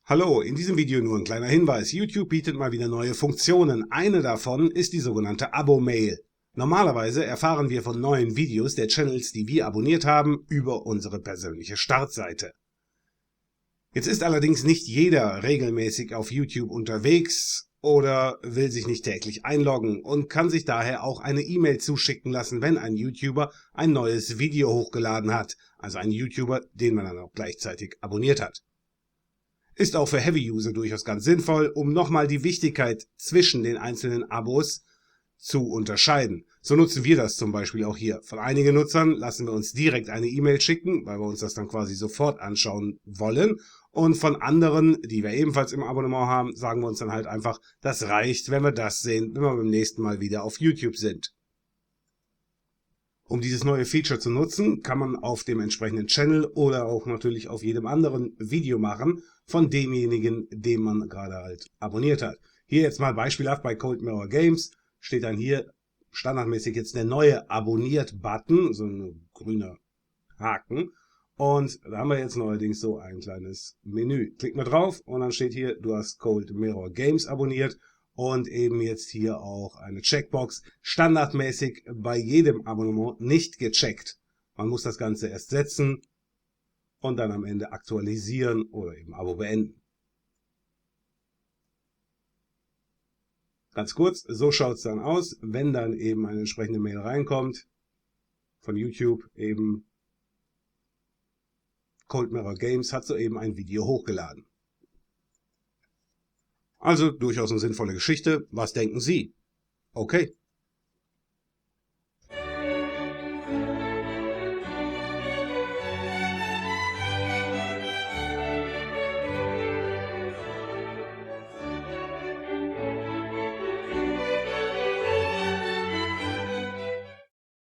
Hallo, in diesem Video nur ein kleiner Hinweis. YouTube bietet mal wieder neue Funktionen. Eine davon ist die sogenannte Abo-Mail. Normalerweise erfahren wir von neuen Videos der Channels, die wir abonniert haben, über unsere persönliche Startseite. Jetzt ist allerdings nicht jeder regelmäßig auf YouTube unterwegs oder will sich nicht täglich einloggen und kann sich daher auch eine E-Mail zuschicken lassen, wenn ein YouTuber ein neues Video hochgeladen hat, also ein YouTuber, den man dann auch gleichzeitig abonniert hat. Ist auch für Heavy-User durchaus ganz sinnvoll, um nochmal die Wichtigkeit zwischen den einzelnen Abos zu unterscheiden. So nutzen wir das zum Beispiel auch hier. Von einigen Nutzern lassen wir uns direkt eine E-Mail schicken, weil wir uns das dann quasi sofort anschauen wollen. Und von anderen, die wir ebenfalls im Abonnement haben, sagen wir uns dann halt einfach, das reicht, wenn wir das sehen, wenn wir beim nächsten Mal wieder auf YouTube sind. Um dieses neue Feature zu nutzen, kann man auf dem entsprechenden Channel oder auch natürlich auf jedem anderen Video machen von demjenigen, den man gerade halt abonniert hat. Hier jetzt mal beispielhaft bei Cold Mirror Games steht dann hier standardmäßig jetzt der neue Abonniert-Button, so ein grüner Haken. Und da haben wir jetzt neuerdings so ein kleines Menü. Klickt mal drauf und dann steht hier, du hast Cold Mirror Games abonniert. Und eben jetzt hier auch eine Checkbox, standardmäßig bei jedem Abonnement nicht gecheckt. Man muss das Ganze erst setzen und dann am Ende aktualisieren oder eben Abo beenden. Ganz kurz, so schaut es dann aus, wenn dann eben eine entsprechende Mail reinkommt von YouTube, eben Cold Mirror Games hat soeben ein Video hochgeladen. Also durchaus eine sinnvolle Geschichte. Was denken Sie? Okay.